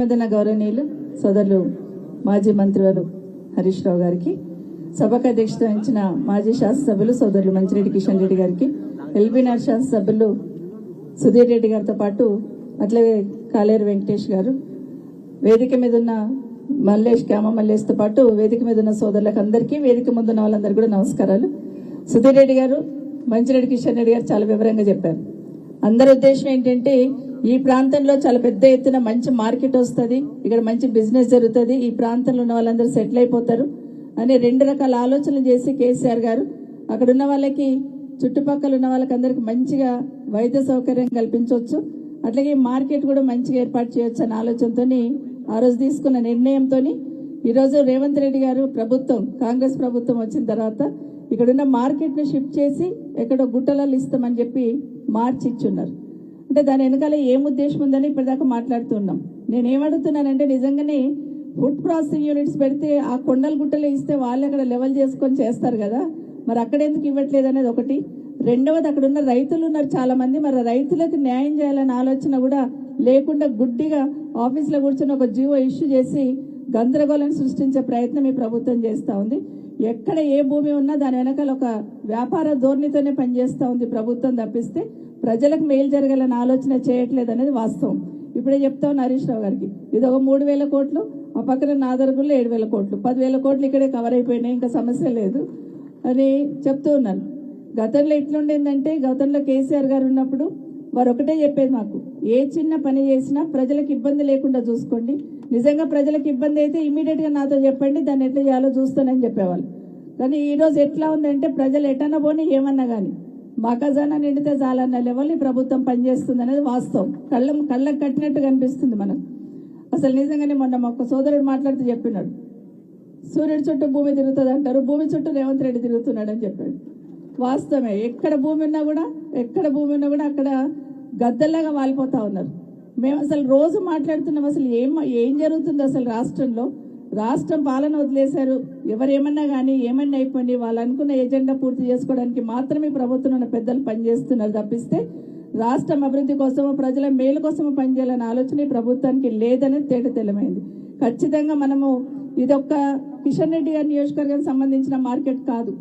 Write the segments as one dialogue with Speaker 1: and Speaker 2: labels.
Speaker 1: గౌరవనీయులు సోదరులు మాజీ మంత్రివారు హరీష్ రావు గారికి, సభకు అధ్యక్షత వహించిన మాజీ శాసనసభ్యులు సోదరులు మంచిరెడ్డి కిషన్ రెడ్డి గారికి, ఎల్బీనగర్ శాసనసభ్యులు సుధీర్ రెడ్డి గారితో పాటు అట్లాగే కాలేరు వెంకటేష్ గారు, వేదిక మీద ఉన్న మల్లేష్ మల్లేష్తో పాటు వేదిక మీద ఉన్న సోదరులకు అందరికీ, వేదిక ముందున్న వాళ్ళందరికీ కూడా నమస్కారాలు. సుధీర్ రెడ్డి గారు, మంచిరెడ్డి కిషన్ రెడ్డి గారు చాలా వివరంగా చెప్పారు. అందరి ఉద్దేశం ఏంటంటే ఈ ప్రాంతంలో చాలా పెద్ద ఎత్తున మంచి మార్కెట్ వస్తుంది, ఇక్కడ మంచి బిజినెస్ జరుగుతుంది, ఈ ప్రాంతంలో ఉన్న వాళ్ళందరూ సెటిల్ అయిపోతారు అని రెండు రకాల ఆలోచనలు చేసి కేసీఆర్ గారు అక్కడ ఉన్న వాళ్ళకి, చుట్టుపక్కల ఉన్న వాళ్ళకి అందరికి మంచిగా వైద్య సౌకర్యం కల్పించవచ్చు, అట్లాగే మార్కెట్ కూడా మంచిగా ఏర్పాటు చేయొచ్చు అనే ఆలోచనతో ఆ రోజు తీసుకున్న నిర్ణయంతో ఈరోజు రేవంత్ రెడ్డి గారు ప్రభుత్వం, కాంగ్రెస్ ప్రభుత్వం వచ్చిన తర్వాత ఇక్కడున్న మార్కెట్ను షిఫ్ట్ చేసి ఎక్కడో గుట్టలలో ఇస్తామని చెప్పి మార్చి ఇచ్చున్నారు. అంటే దాని వెనకాల ఏం ఉద్దేశం ఉందని ఇప్పటిదాకా మాట్లాడుతున్నాం. నేనేమడుగుతున్నానంటే, నిజంగానే ఫుడ్ ప్రాసెసింగ్ యూనిట్స్ పెడితే ఆ కొండలు గుట్టలు ఇస్తే వాళ్ళు అక్కడ లెవెల్ చేసుకొని చేస్తారు కదా, మరి అక్కడ ఎందుకు ఇవ్వట్లేదు అనేది ఒకటి. రెండవది, అక్కడ ఉన్న రైతులు ఉన్నారు చాలా మంది, మరి రైతులకు న్యాయం చేయాలనే ఆలోచన కూడా లేకుండా గుడ్డిగా ఆఫీస్లో కూర్చొని ఒక జీవో ఇష్యూ చేసి గందరగోళాన్ని సృష్టించే ప్రయత్నం ఈ ప్రభుత్వం చేస్తూ ఉంది. ఎక్కడ ఏ భూమి ఉన్నా దాని వెనకాల ఒక వ్యాపార ధోరణితోనే పనిచేస్తూ ఉంది ప్రభుత్వం తప్పిస్తే ప్రజలకు మేలు జరగాలని ఆలోచన చేయట్లేదు అనేది వాస్తవం. ఇప్పుడే చెప్తా ఉన్నా హరీష్ రావు గారికి, ఇది ఒక 3,000 కోట్లు, ఆ పక్కన నాదరుగుల్లో 7,000 కోట్లు, 10,000 కోట్లు ఇక్కడే కవర్ అయిపోయినాయి, ఇంకా సమస్య లేదు అని చెప్తూ ఉన్నాను. గతంలో ఎట్లుండేందంటే, గతంలో కేసీఆర్ గారు ఉన్నప్పుడు వారు ఒకటే చెప్పేది, మాకు ఏ చిన్న పని చేసినా ప్రజలకు ఇబ్బంది లేకుండా చూసుకోండి, నిజంగా ప్రజలకు ఇబ్బంది అయితే ఇమీడియట్గా నాతో చెప్పండి, దాన్ని ఎట్లా చేయాలో చూస్తానని చెప్పేవాళ్ళు. కానీ ఈరోజు ఎట్లా ఉందంటే, ప్రజలు ఎటన్నా పోనీ ఏమన్నా కానీ మా ఖజానా నిండితే చాలన్న లెవెల్ ఈ ప్రభుత్వం పనిచేస్తుంది అనేది వాస్తవం. కళ్ళకు కట్టినట్టు కనిపిస్తుంది మనకు. అసలు నిజంగానే మొన్న ఒక సోదరుడు మాట్లాడుతూ చెప్పినాడు, సూర్యుడి చుట్టూ భూమి తిరుగుతుంది అంటారు, భూమి చుట్టూ రేవంత్ రెడ్డి తిరుగుతున్నాడు అని చెప్పాడు. వాస్తవమే, ఎక్కడ భూమి ఉన్నా కూడా అక్కడ గద్దల్లాగా వాలిపోతా ఉన్నారు. మేము అసలు రోజు మాట్లాడుతున్నాం, అసలు ఏం జరుగుతుంది అసలు రాష్ట్రంలో. రాష్ట్రం పాలన వదిలేశారు, ఎవరేమన్నా కానీ ఏమన్నా అయిపోయింది, వాళ్ళు అనుకున్న ఎజెండా పూర్తి చేసుకోవడానికి మాత్రమే ప్రభుత్వం ఉన్న పెద్దలు పనిచేస్తున్నారు తప్పిస్తే రాష్ట్రం అభివృద్ధి కోసమో ప్రజల మేలు కోసమో పనిచేయాలనే ఆలోచన ప్రభుత్వానికి లేదనేది తేటతెల్లమైంది. ఖచ్చితంగా మనము ఇదొక్క కిషన్ రెడ్డి గారి నియోజకవర్గానికి సంబంధించిన మార్కెట్ కాదు,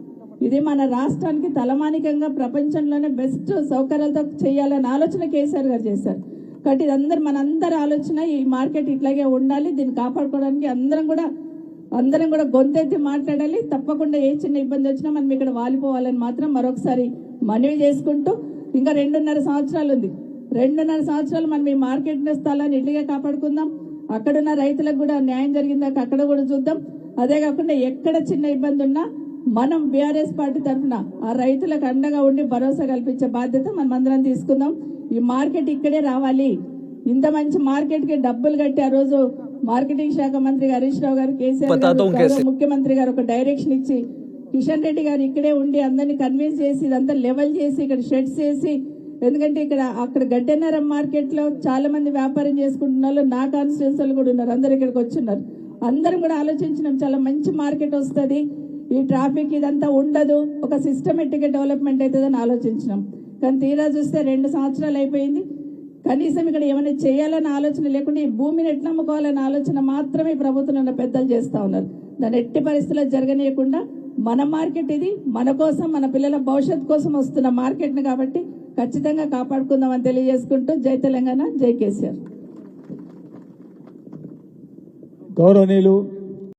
Speaker 1: ఇది మన రాష్ట్రానికి తలమానికంగా ప్రపంచంలోనే బెస్ట్ సౌకర్యాలతో చేయాలనే ఆలోచన కేసీఆర్ గారు చేశారు. కాబట్టి ఇదందరూ మనందరి ఆలోచన, ఈ మార్కెట్ ఇట్లాగే ఉండాలి, దీన్ని కాపాడుకోవడానికి అందరం కూడా గొంతెత్తి మాట్లాడాలి. తప్పకుండా ఏ చిన్న ఇబ్బంది వచ్చినా మనం ఇక్కడ వాలిపోవాలని మాత్రం మరొకసారి మనవి చేసుకుంటూ, ఇంకా 2.5 సంవత్సరాలు ఉంది. 2.5 సంవత్సరాలు మనం ఈ మార్కెట్ స్థలాన్ని ఇట్లాగే కాపాడుకుందాం. అక్కడున్న రైతులకు కూడా న్యాయం జరిగిందాక అక్కడ కూడా చూద్దాం. అదే కాకుండా ఎక్కడ చిన్న ఇబ్బంది ఉన్నా మనం బీఆర్ఎస్ పార్టీ తరఫున ఆ రైతులకు అండగా ఉండి భరోసా కల్పించే బాధ్యత మనం అందరం తీసుకుందాం. ఈ మార్కెట్ ఇక్కడే రావాలి. ఇంత మంచి మార్కెట్ కి డబ్బులు కట్టి ఆ రోజు మార్కెటింగ్ శాఖ మంత్రి హరీష్ రావు గారు, కేసీఆర్ గారు, ముఖ్యమంత్రి గారు ఒక డైరెక్షన్ ఇచ్చి కిషన్ రెడ్డి గారు ఇక్కడే ఉండి అందరినీ కన్విన్స్ చేసి ఇదంతా లెవెల్ చేసి ఇక్కడ షెడ్స్ చేసి, ఎందుకంటే అక్కడ గడ్డెన్నరం మార్కెట్ లో చాలా మంది వ్యాపారం చేసుకుంటున్న వాళ్ళు నా కాన్స్టిట్యూన్సీలు కూడా ఉన్నారు, అందరు ఇక్కడికి వచ్చిన్నారు. అందరం కూడా ఆలోచించినాం, చాలా మంచి మార్కెట్ వస్తుంది, ఈ ట్రాఫిక్ ఇదంతా ఉండదు, ఒక సిస్టమేటిక్ డెవలప్మెంట్ అవుతుందని ఆలోచించినాం. కానీ తీరా చూస్తే 2 సంవత్సరాలు అయిపోయింది, కనీసం ఇక్కడ ఏమైనా చేయాలన్న ఆలోచన లేకుండా ఈ భూమిని ఎట్లా అమ్ముకోవాలన్న ఆలోచన మాత్రమే ప్రభుత్వంలో ఉన్న పెద్దలు చేస్తూ ఉన్నారు. దాన్ని ఎట్టి పరిస్థితుల్లో జరగనీయకుండా మన మార్కెట్ ఇది, మన కోసం, మన పిల్లల భవిష్యత్ కోసం వస్తున్న మార్కెట్ని కాబట్టి ఖచ్చితంగా కాపాడుకుందామని తెలియజేసుకుంటూ, జై తెలంగాణ, జై కేసీఆర్.
Speaker 2: గౌరవనీయులు